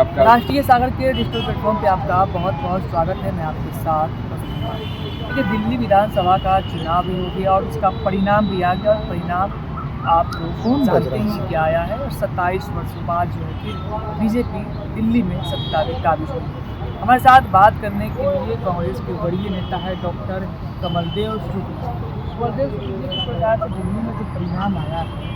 आपका। राष्ट्रीय सागर के डिजिटल प्लेटफॉर्म पे आपका बहुत बहुत स्वागत है। मैं आपके साथ देखिए, दिल्ली विधानसभा का चुनाव भी हो गया और उसका परिणाम भी आ गया और परिणाम आप लोग जानते ही क्या आया है। और 27 वर्षों बाद जो है कि बीजेपी दिल्ली में सत्ता में काबिज हुई। हमारे साथ बात करने के लिए कांग्रेस के वरीय नेता है डॉक्टर कमलदेव शुक्ल। कमलदेव शुक्ल जिस प्रकार से दिल्ली में जो परिणाम आया है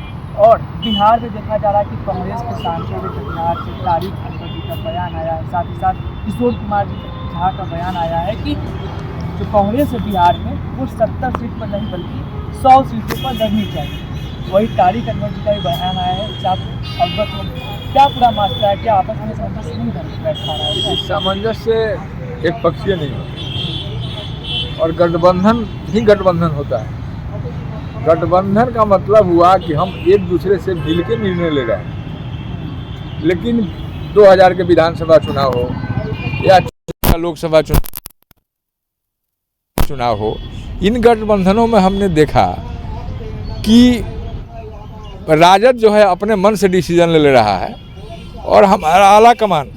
और बिहार में देखा जा रहा है कि कांग्रेस के सांसद कटिहार से तारिक अनवर जी का बयान आया है, साथ ही साथ किशोर कुमार झा का बयान आया है कि जो कांग्रेस है बिहार में वो 70 सीट पर नहीं बल्कि 100 सीटों पर लड़नी चाहिए। वही तारिक अनवर जी का भी बयान आया है। आप अवगत हो क्या पूरा मामला है, क्या आपस में सामंजस्य नहीं बैठ पा रहा है? सामंजस्य एक पक्षीय नहीं होता और गठबंधन ही गठबंधन होता है। गठबंधन का मतलब हुआ कि हम एक दूसरे से मिलकर निर्णय ले रहे हैं। लेकिन 2000 के विधानसभा चुनाव हो या लोकसभा चुनाव हो, इन गठबंधनों में हमने देखा कि राजद जो है अपने मन से डिसीजन ले रहा है और हमारा आला कमान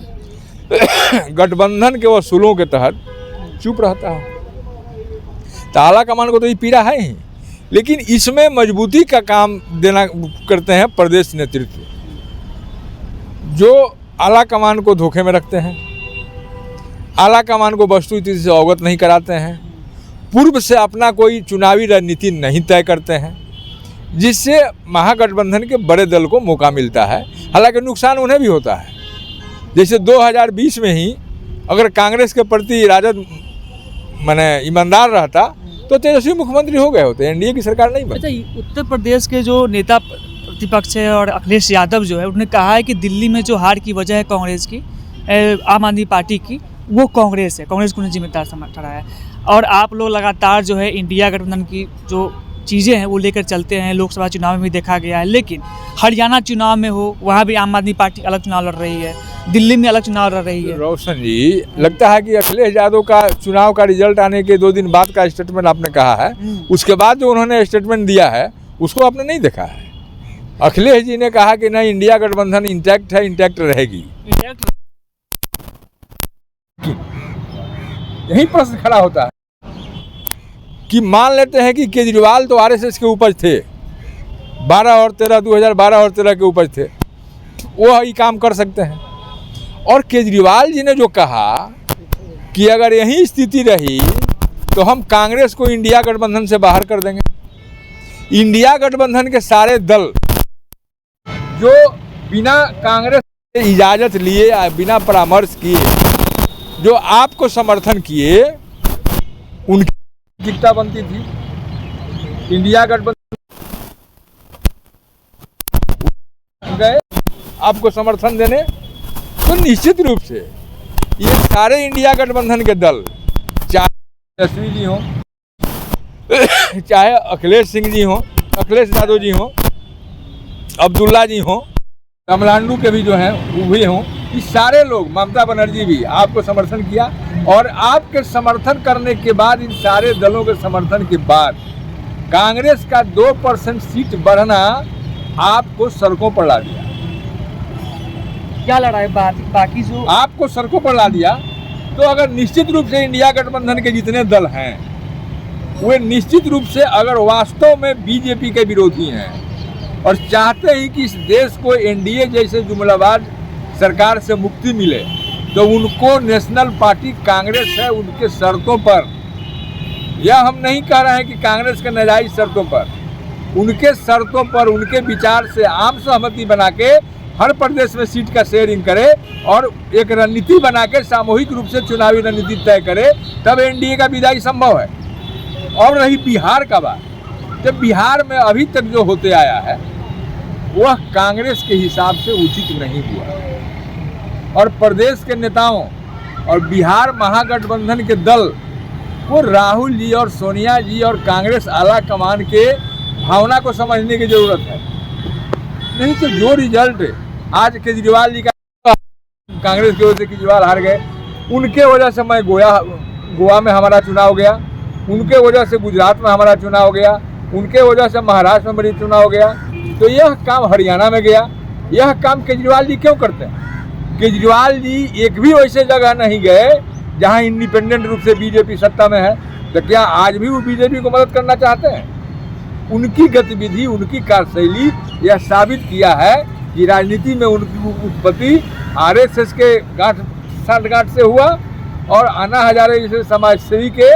गठबंधन के वसूलों के तहत चुप रहता है। तो आला कमान को तो ये पीड़ा है ही, लेकिन इसमें मजबूती का काम देना करते हैं प्रदेश नेतृत्व, जो आला कमान को धोखे में रखते हैं, आला कमान को वस्तुस्थिति से अवगत नहीं कराते हैं, पूर्व से अपना कोई चुनावी रणनीति नहीं तय करते हैं, जिससे महागठबंधन के बड़े दल को मौका मिलता है। हालांकि नुकसान उन्हें भी होता है। जैसे 2020 में ही अगर कांग्रेस के प्रति राजद माने ईमानदार रहता तो तेजस्वी मुख्यमंत्री हो गए होते, एनडीए की सरकार नहीं बनी। अच्छा, उत्तर प्रदेश के जो नेता प्रतिपक्ष है और अखिलेश यादव जो है उन्होंने कहा है कि दिल्ली में जो हार की वजह है कांग्रेस की, आम आदमी पार्टी की, वो कांग्रेस है, कांग्रेस को जिम्मेदार ठहराया है। और आप लोग लगातार जो है इंडिया गठबंधन की जो चीज़ें हैं वो लेकर चलते हैं। लोकसभा चुनाव में भी देखा गया है, लेकिन हरियाणा चुनाव में हो वहाँ भी आम आदमी पार्टी अलग चुनाव लड़ रही है, दिल्ली में अलग चुनाव लड़ रही है। रोशन जी, लगता है कि अखिलेश यादव का चुनाव का रिजल्ट आने के 2 दिन बाद का स्टेटमेंट आपने कहा है, उसके बाद जो उन्होंने स्टेटमेंट दिया है उसको आपने नहीं देखा है। अखिलेश जी ने कहा कि नहीं, इंडिया गठबंधन इंटैक्ट है, इंटैक्ट रहेगी। यही प्रश्न खड़ा होता है कि मान लेते हैं कि केजरीवाल तो आरएसएस के उपज थे, 2012 और 13 के उपज थे, वो ये काम कर सकते हैं। और केजरीवाल जी ने जो कहा कि अगर यही स्थिति रही तो हम कांग्रेस को इंडिया गठबंधन से बाहर कर देंगे। इंडिया गठबंधन के सारे दल जो बिना कांग्रेस से इजाज़त लिए या बिना परामर्श किए जो आपको समर्थन किए, उनकी कितना बनती थी। इंडिया गठबंधन गए आपको समर्थन देने, तो निश्चित रूप से ये सारे इंडिया गठबंधन के दल, चाहे तेजस्वी जी हों, चाहे अखिलेश सिंह जी हों, अखिलेश यादव जी हों, अब्दुल्ला जी हों, तमिलनाडु के भी जो हैं वो भी हों, ये सारे लोग, ममता बनर्जी भी आपको समर्थन किया। और आपके समर्थन करने के बाद, इन सारे दलों के समर्थन के बाद, कांग्रेस का 2% सीट बढ़ना आपको सड़कों पर ला दिया। क्या लड़ा है बाकी जो आपको सड़कों पर ला दिया। तो अगर निश्चित रूप से इंडिया गठबंधन के जितने दल हैं वे निश्चित रूप से अगर वास्तव में बीजेपी के विरोधी हैं और चाहते हैं कि इस देश को एनडीए जैसे जुमलाबाज सरकार से मुक्ति मिले, तो उनको नेशनल पार्टी कांग्रेस है उनके शर्तों पर, यह हम नहीं कह रहे हैं कि कांग्रेस के नाजायज शर्तों पर, उनके शर्तों पर, उनके विचार से आम सहमति बना के हर प्रदेश में सीट का शेयरिंग करे और एक रणनीति बना के सामूहिक रूप से चुनावी रणनीति तय करे, तब एनडीए का विदाई संभव है। और रही बिहार का बात, जब बिहार में अभी तक जो होते आया है वह कांग्रेस के हिसाब से उचित नहीं हुआ और प्रदेश के नेताओं और बिहार महागठबंधन के दल को राहुल जी और सोनिया जी और कांग्रेस आला कमान के भावना को समझने की जरूरत है। नहीं तो जो रिजल्ट आज केजरीवाल जी का, कांग्रेस की वजह से केजरीवाल हार गए, उनके वजह से मैं गोवा में हमारा चुनाव गया, उनके वजह से गुजरात में हमारा चुनाव गया, उनके वजह से महाराष्ट्र में बड़ी चुनाव गया, तो यह काम हरियाणा में गया। यह काम केजरीवाल जी क्यों करते हैं? केजरीवाल जी एक भी वैसे जगह नहीं गए जहां इंडिपेंडेंट रूप से बीजेपी सत्ता में है। तो क्या आज भी वो बीजेपी को मदद करना चाहते हैं? उनकी गतिविधि, उनकी कार्यशैली यह साबित किया है कि राजनीति में उनकी उत्पत्ति आरएसएस के साठगांठ से हुआ और अन्ना हजारे जैसे समाजसेवी के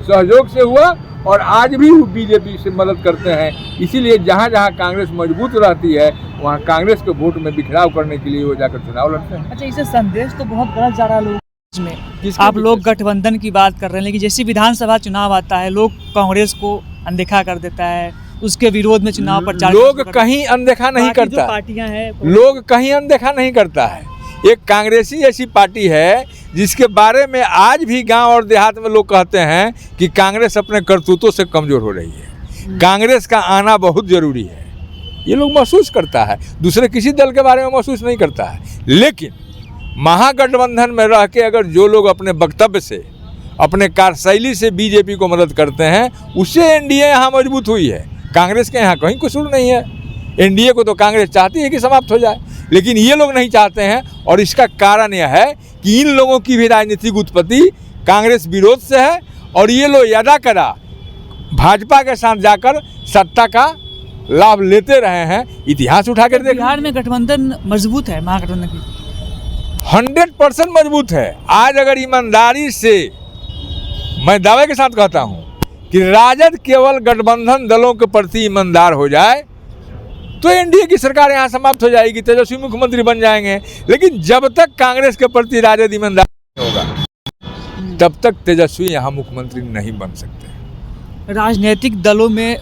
सहयोग से हुआ, और आज भी वो बीजेपी से मदद करते हैं। इसीलिए जहाँ जहाँ कांग्रेस मजबूत रहती है वहाँ कांग्रेस के वोट में बिखराव करने के लिए वो जाकर चुनाव लड़ते हैं। अच्छा, इससे संदेश तो बहुत गलत जा रहा है लोग में। आप लोग गठबंधन की बात कर रहे हैं, लेकिन जैसे विधानसभा चुनाव आता है लोग कांग्रेस को अनदेखा कर देता है, उसके विरोध में चुनाव प्रचार। लोग कहीं अनदेखा नहीं करता, पार्टियां हैं लोग कहीं अनदेखा नहीं करता है। एक कांग्रेसी ऐसी पार्टी है जिसके बारे में आज भी गांव और देहात में लोग कहते हैं कि कांग्रेस अपने करतूतों से कमज़ोर हो रही है, कांग्रेस का आना बहुत ज़रूरी है। ये लोग महसूस करता है, दूसरे किसी दल के बारे में महसूस नहीं करता है। लेकिन महागठबंधन में रह के अगर जो लोग अपने वक्तव्य से, अपने कार्यशैली से बीजेपी को मदद करते हैं, उससे एनडीए यहाँ मजबूत हुई है। कांग्रेस के यहाँ कहीं कसूर नहीं है। एनडीए को तो कांग्रेस चाहती है कि समाप्त हो जाए, लेकिन ये लोग नहीं चाहते हैं। और इसका कारण यह है कि इन लोगों की भी राजनीतिक उत्पत्ति कांग्रेस विरोध से है, और ये लोग यदा कदा भाजपा के साथ जाकर सत्ता का लाभ लेते रहे हैं। इतिहास उठा कर देखिए, बिहार में गठबंधन मजबूत है, महागठबंधन की 100% मजबूत है। आज अगर ईमानदारी से मैं दावे के साथ कहता हूं कि राजद केवल गठबंधन दलों के प्रति ईमानदार हो जाए तो एनडीए की सरकार यहाँ समाप्त हो जाएगी, तेजस्वी मुख्यमंत्री बन जाएंगे। लेकिन जब तक कांग्रेस के प्रति राजद ईमानदार नहीं होगा तब तक तेजस्वी यहाँ मुख्यमंत्री नहीं बन सकते। राजनीतिक दलों में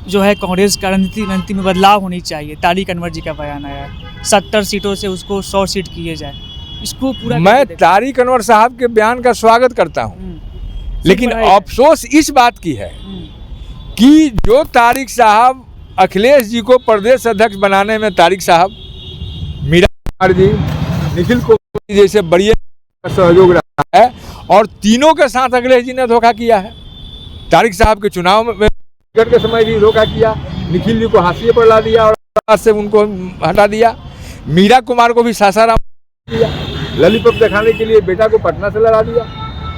जो है कांग्रेस का रणनीति में बदलाव होनी चाहिए। तारिक अनवर जी का बयान आया है 70 सीटों से उसको 100 सीट किए जाए, इसको पूरा मैं तारिक अनवर साहब के बयान का स्वागत करता हूँ, लेकिन अफसोस इस बात की है कि जो तारिक साहब अखिलेश जी को प्रदेश अध्यक्ष बनाने में तारिक साहब, मीरा कुमार जी, निखिल कुमार जी जैसे बड़े सहयोग रहा है, और तीनों के साथ अखिलेश जी ने धोखा किया है। तारिक साहब के चुनाव में के समय भी धोखा किया, निखिल जी को हाशिए पर ला दिया और से उनको हटा दिया। मीरा कुमार को भी सासाराम दिया, ललीपॉप दिखाने के लिए बेटा को पटना से लड़ा दिया।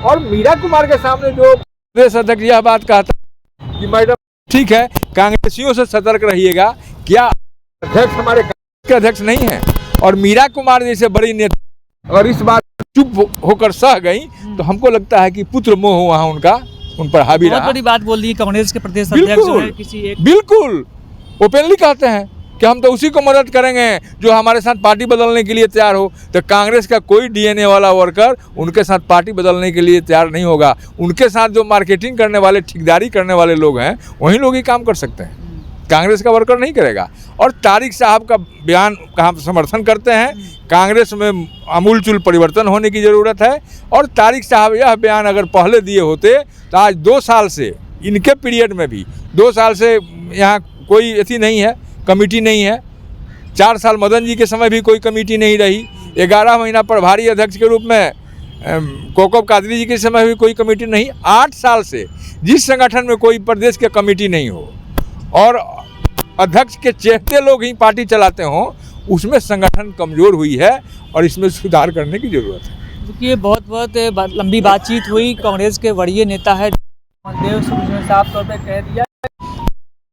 और मीरा कुमार के सामने जो प्रदेश अध्यक्ष यह बात कहता कि मैडम ठीक है, कांग्रेसियों से सतर्क रहिएगा, क्या अध्यक्ष हमारे कांग्रेस के अध्यक्ष नहीं है? और मीरा कुमार जैसे बड़ी नेता अगर इस बात चुप होकर सह गई तो हमको लगता है कि पुत्र मोह वहाँ उनका उन पर हावी रहा। बहुत बड़ी बात बोल दी कांग्रेस के प्रदेश अध्यक्ष जो है किसी एक, बिल्कुल ओपनली कहते हैं कि हम तो उसी को मदद करेंगे जो हमारे साथ पार्टी बदलने के लिए तैयार हो। तो कांग्रेस का कोई डीएनए वाला वर्कर उनके साथ पार्टी बदलने के लिए तैयार नहीं होगा। उनके साथ जो मार्केटिंग करने वाले, ठेकेदारी करने वाले लोग हैं, वही लोग ही काम कर सकते हैं, कांग्रेस का वर्कर नहीं करेगा। और तारिक साहब का बयान का हम समर्थन करते हैं। कांग्रेस में आमूलचूल परिवर्तन होने की ज़रूरत है। और तारिक साहब यह बयान अगर पहले दिए होते तो आज 2 साल से, इनके पीरियड में भी 2 साल से यहाँ कोई ऐसी नहीं है, कमेटी नहीं है। 4 साल मदन जी के समय भी कोई कमेटी नहीं रही। 11 महीना प्रभारी अध्यक्ष के रूप में कोकब कादरी जी के समय भी कोई कमेटी नहीं। 8 साल से जिस संगठन में कोई प्रदेश के कमेटी नहीं हो और अध्यक्ष के चेहते लोग ही पार्टी चलाते हों, उसमें संगठन कमज़ोर हुई है और इसमें सुधार करने की ज़रूरत है। क्योंकि बहुत लंबी बातचीत हुई। कांग्रेस के वरीय नेता है साफ तौर पर कह दिया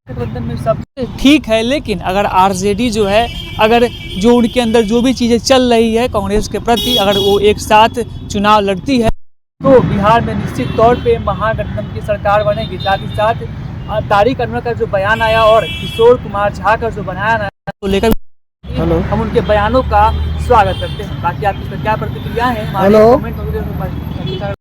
गठबंधन में सब ठीक है, लेकिन अगर आरजेडी जो है, अगर जो उनके अंदर जो भी चीज़ें चल रही है कांग्रेस के प्रति, अगर वो एक साथ चुनाव लड़ती है तो बिहार में निश्चित तौर पे महागठबंधन की सरकार बनेगी। साथ ही साथ तारिक अनवर का जो बयान आया और किशोर कुमार झा का जो बयान आया तो लेकर हम उनके बयानों का स्वागत करते हैं। बाकी आपकी क्या प्रतिक्रिया है हमारे कमेंट वगैरह